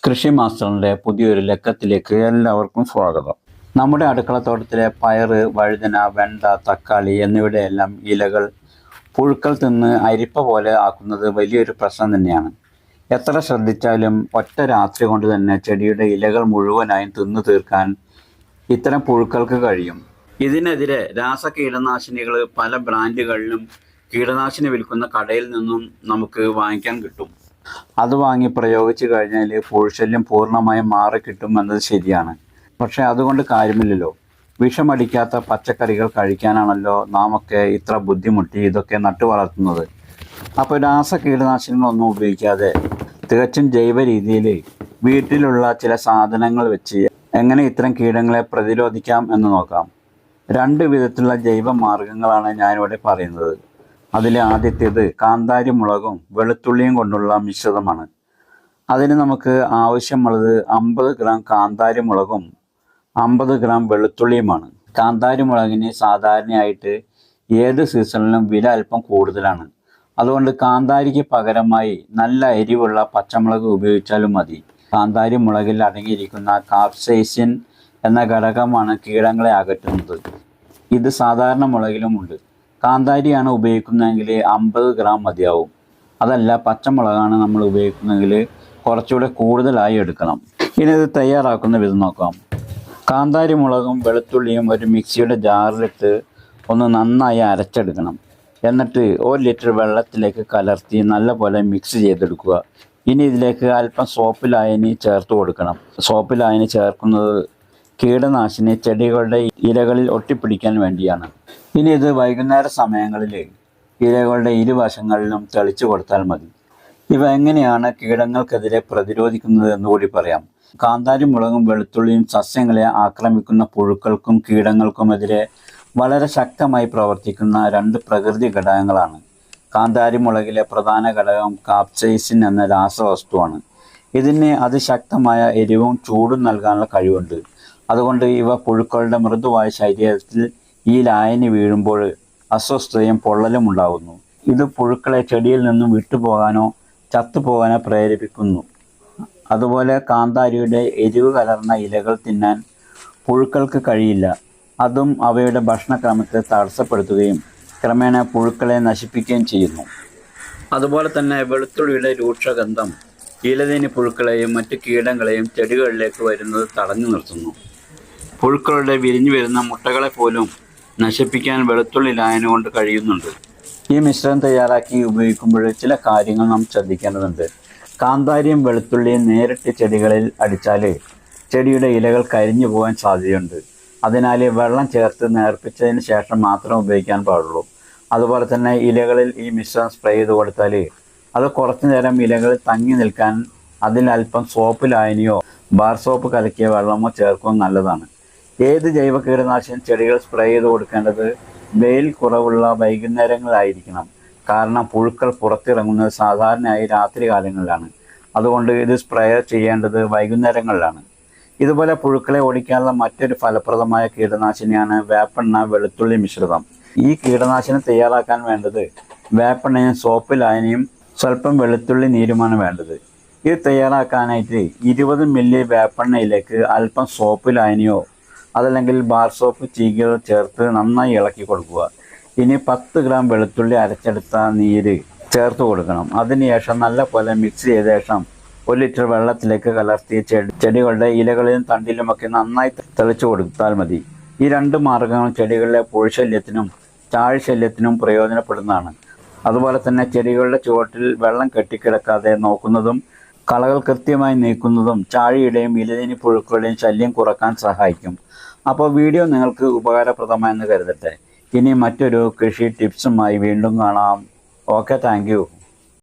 കൃഷി മാസ്റ്ററിൻ്റെ പുതിയൊരു ലക്കത്തിലേക്ക് എല്ലാവർക്കും സ്വാഗതം. നമ്മുടെ അടുക്കളത്തോട്ടത്തിലെ പയറ്, വഴുതന, വെണ്ട, തക്കാളി എന്നിവയുടെയെല്ലാം ഇലകൾ പുഴുക്കൾ തിന്ന് അരിപ്പ പോലെ ആക്കുന്നത് വലിയൊരു പ്രശ്നം തന്നെയാണ്. എത്ര ശ്രദ്ധിച്ചാലും ഒറ്റ രാത്രി കൊണ്ട് തന്നെ ചെടിയുടെ ഇലകൾ മുഴുവനായും തിന്നു തീർക്കാൻ ഇത്തരം പുഴുക്കൾക്ക് കഴിയും. ഇതിനെതിരെ രാസകീടനാശിനികൾ പല ബ്രാൻഡുകളിലും കീടനാശിനി വിൽക്കുന്ന കടയിൽ നിന്നും നമുക്ക് വാങ്ങിക്കാൻ കിട്ടും. അത് വാങ്ങി പ്രയോഗിച്ചു കഴിഞ്ഞാൽ പുഴുശല്യം പൂർണ്ണമായും മാറിക്കിട്ടും എന്നത് ശരിയാണ്. പക്ഷേ അതുകൊണ്ട് കാര്യമില്ലല്ലോ. വിഷമടിക്കാത്ത പച്ചക്കറികൾ കഴിക്കാനാണല്ലോ നാമൊക്കെ ഇത്ര ബുദ്ധിമുട്ടി ഇതൊക്കെ നട്ടു വളർത്തുന്നത്. അപ്പോൾ രാസകീടനാശിനികളൊന്നും ഉപയോഗിക്കാതെ തികച്ചും ജൈവ രീതിയിൽ വീട്ടിലുള്ള ചില സാധനങ്ങൾ വെച്ച് എങ്ങനെ ഇത്തരം കീടങ്ങളെ പ്രതിരോധിക്കാം എന്ന് നോക്കാം. 2 വിധത്തിലുള്ള ജൈവ മാർഗങ്ങളാണ് ഞാനിവിടെ പറയുന്നത്. അതിലെ ആദ്യത്തേത് കാന്താരി മുളകും വെളുത്തുള്ളിയും കൊണ്ടുള്ള മിശ്രിതമാണ്. അതിന് നമുക്ക് ആവശ്യമുള്ളത് 50 ഗ്രാം കാന്താരി മുളകും 50 ഗ്രാം വെളുത്തുള്ളിയുമാണ്. കാന്താരി മുളകിന് സാധാരണയായിട്ട് ഏത് സീസണിലും വില അല്പം കൂടുതലാണ്. അതുകൊണ്ട് കാന്താരിക്ക് പകരമായി നല്ല എരിവുള്ള പച്ചമുളക് ഉപയോഗിച്ചാലും മതി. കാന്താരി മുളകിൽ അടങ്ങിയിരിക്കുന്ന കാപ്സൈസിൻ എന്ന ഘടകമാണ് കീടങ്ങളെ അകറ്റുന്നത്. ഇത് സാധാരണ മുളകിലുമുണ്ട്. കാന്താരിയാണ് ഉപയോഗിക്കുന്നതെങ്കിൽ 50 ഗ്രാം മതിയാവും. അതല്ല പച്ചമുളകാണ് നമ്മൾ ഉപയോഗിക്കുന്നതെങ്കിൽ കുറച്ചുകൂടെ കൂടുതലായി എടുക്കണം. ഇനി ഇത് തയ്യാറാക്കുന്ന വിധം നോക്കാം. കാന്താരി മുളകും വെളുത്തുള്ളിയും ഒരു മിക്സിയുടെ ജാറിലിട്ട് ഒന്ന് നന്നായി അരച്ചെടുക്കണം. എന്നിട്ട് 1 ലിറ്റർ വെള്ളത്തിലേക്ക് കലർത്തി നല്ലപോലെ മിക്സ് ചെയ്തെടുക്കുക. ഇനി ഇതിലേക്ക് അല്പം സോപ്പ് ലായനി ചേർത്ത് കൊടുക്കണം. സോപ്പ് ലായനി ചേർക്കുന്നത് കീടനാശിനി ചെടികളുടെ ഇലകളിൽ ഒട്ടിപ്പിടിക്കാൻ വേണ്ടിയാണ്. ഇനി ഇത് വൈകുന്നേര സമയങ്ങളിൽ ഇലകളുടെ ഇരുവശങ്ങളിലും തെളിച്ചു കൊടുത്താൽ മതി. ഇവ എങ്ങനെയാണ് കീടങ്ങൾക്കെതിരെ പ്രതിരോധിക്കുന്നത് എന്നുകൂടി പറയാം. കാന്താരി മുളകും വെളുത്തുള്ളിയും സസ്യങ്ങളെ ആക്രമിക്കുന്ന പുഴുക്കൾക്കും കീടങ്ങൾക്കുമെതിരെ വളരെ ശക്തമായി പ്രവർത്തിക്കുന്ന 2 പ്രകൃതി ഘടകങ്ങളാണ്. കാന്താരി മുളകിലെ പ്രധാന ഘടകം കാപ്സൈസിൻ എന്ന രാസവസ്തുവാണ്. ഇതിന് അതിശക്തമായ എരിവും ചൂടും നൽകാനുള്ള കഴിവുണ്ട്. അതുകൊണ്ട് ഇവ പുഴുക്കളുടെ മൃദുവായ ശരീരത്തിൽ ഈ ലായനി വീഴുമ്പോൾ അസ്വസ്ഥതയും പൊള്ളലും ഉണ്ടാകുന്നു. ഇത് പുഴുക്കളെ ചെടിയിൽ നിന്നും വിട്ടുപോകാനോ ചത്തുപോകാനോ പ്രേരിപ്പിക്കുന്നു. അതുപോലെ കാന്താരിയുടെ എരിവ് കലർന്ന ഇലകൾ തിന്നാൻ പുഴുക്കൾക്ക് കഴിയില്ല. അതും അവയുടെ ഭക്ഷണക്രമത്തെ തടസ്സപ്പെടുത്തുകയും ക്രമേണ പുഴുക്കളെ നശിപ്പിക്കുകയും ചെയ്യുന്നു. അതുപോലെ തന്നെ വെളുത്തുള്ളിയുടെ രൂക്ഷഗന്ധം ഇലതീനി പുഴുക്കളെയും മറ്റു കീടങ്ങളെയും ചെടികളിലേക്ക് വരുന്നത് തടഞ്ഞു നിർത്തുന്നു. പുഴുക്കളുടെ വിരിഞ്ഞു വരുന്ന മുട്ടകളെ പോലും നശിപ്പിക്കാൻ വെളുത്തുള്ളി ലായനി കൊണ്ട് കഴിയുന്നുണ്ട്. ഈ മിശ്രിതം തയ്യാറാക്കി ഉപയോഗിക്കുമ്പോൾ ചില കാര്യങ്ങൾ നാം ശ്രദ്ധിക്കേണ്ടതുണ്ട്. കാന്താരിയും വെളുത്തുള്ളിയും നേരിട്ട് ചെടികളിൽ അടിച്ചാൽ ചെടിയുടെ ഇലകൾ കരിഞ്ഞു പോകാൻ സാധ്യതയുണ്ട്. അതിനാൽ വെള്ളം ചേർത്ത് നേർപ്പിച്ചതിന് ശേഷം മാത്രം ഉപയോഗിക്കാൻ പാടുള്ളൂ. അതുപോലെ തന്നെ ഇലകളിൽ ഈ മിശ്രിതം സ്പ്രേ ചെയ്ത് കൊടുത്താൽ അത് കുറച്ചു നേരം ഇലകളിൽ തങ്ങി നിൽക്കാൻ അതിൽ അല്പം സോപ്പ് ലായനിയോ ബാർ സോപ്പ് കലക്കിയ വെള്ളമോ ചേർക്കുന്നത് നല്ലതാണ്. ഏത് ജൈവ കീടനാശിനി ചെടികൾ സ്പ്രേ ചെയ്ത് കൊടുക്കേണ്ടത് വെയിൽ കുറവുള്ള വൈകുന്നേരങ്ങളായിരിക്കണം. കാരണം പുഴുക്കൾ പുറത്തിറങ്ങുന്നത് സാധാരണയായി രാത്രി കാലങ്ങളിലാണ്. അതുകൊണ്ട് ഇത് സ്പ്രേ ചെയ്യേണ്ടത് വൈകുന്നേരങ്ങളിലാണ്. ഇതുപോലെ പുഴുക്കളെ ഓടിക്കാനുള്ള മറ്റൊരു ഫലപ്രദമായ കീടനാശിനിയാണ് വേപ്പെണ്ണ വെളുത്തുള്ളി മിശ്രിതം. ഈ കീടനാശിനി തയ്യാറാക്കാൻ വേണ്ടത് വേപ്പെണ്ണയും സോപ്പ് ലായനിയും സ്വല്പം വെളുത്തുള്ളി നീരുമാണ് വേണ്ടത്. ഇത് തയ്യാറാക്കാനായിട്ട് 20 മില്ലി വേപ്പെണ്ണയിലേക്ക് അല്പം സോപ്പ് ലായനിയോ അതല്ലെങ്കിൽ ബാർ സോപ്പ് ചീകിയോ ചേർത്ത് നന്നായി ഇളക്കി കൊടുക്കുക. ഇനി 10 ഗ്രാം വെളുത്തുള്ളി അരച്ചെടുത്ത നീര് ചേർത്ത് കൊടുക്കണം. അതിനുശേഷം നല്ലപോലെ മിക്സ് ചെയ്ത ശേഷം 1 ലിറ്റർ വെള്ളത്തിലേക്ക് കലർത്തി ചെടികളുടെ ഇലകളിലും തണ്ടിലുമൊക്കെ നന്നായി തെളിച്ചു കൊടുത്താൽ മതി. ഈ 2 മാർഗങ്ങളും ചെടികളിലെ പുഴുശല്യത്തിനും ചാഴിശല്യത്തിനും പ്രയോജനപ്പെടുന്നതാണ്. അതുപോലെ തന്നെ ചെടികളുടെ ചുവട്ടിൽ വെള്ളം കെട്ടിക്കിടക്കാതെ നോക്കുന്നതും കളകൾ കൃത്യമായി നീക്കുന്നതും ചാഴിയുടെയും ഇലതീനി പുഴുക്കളുടെയും ശല്യം കുറക്കാൻ സഹായിക്കും. അപ്പോൾ വീഡിയോ നിങ്ങൾക്ക് ഉപകാരപ്രദമായെന്ന് കരുതട്ടെ. ഇനി മറ്റൊരു കൃഷി ടിപ്സുമായി വീണ്ടും കാണാം. Okay, thank you.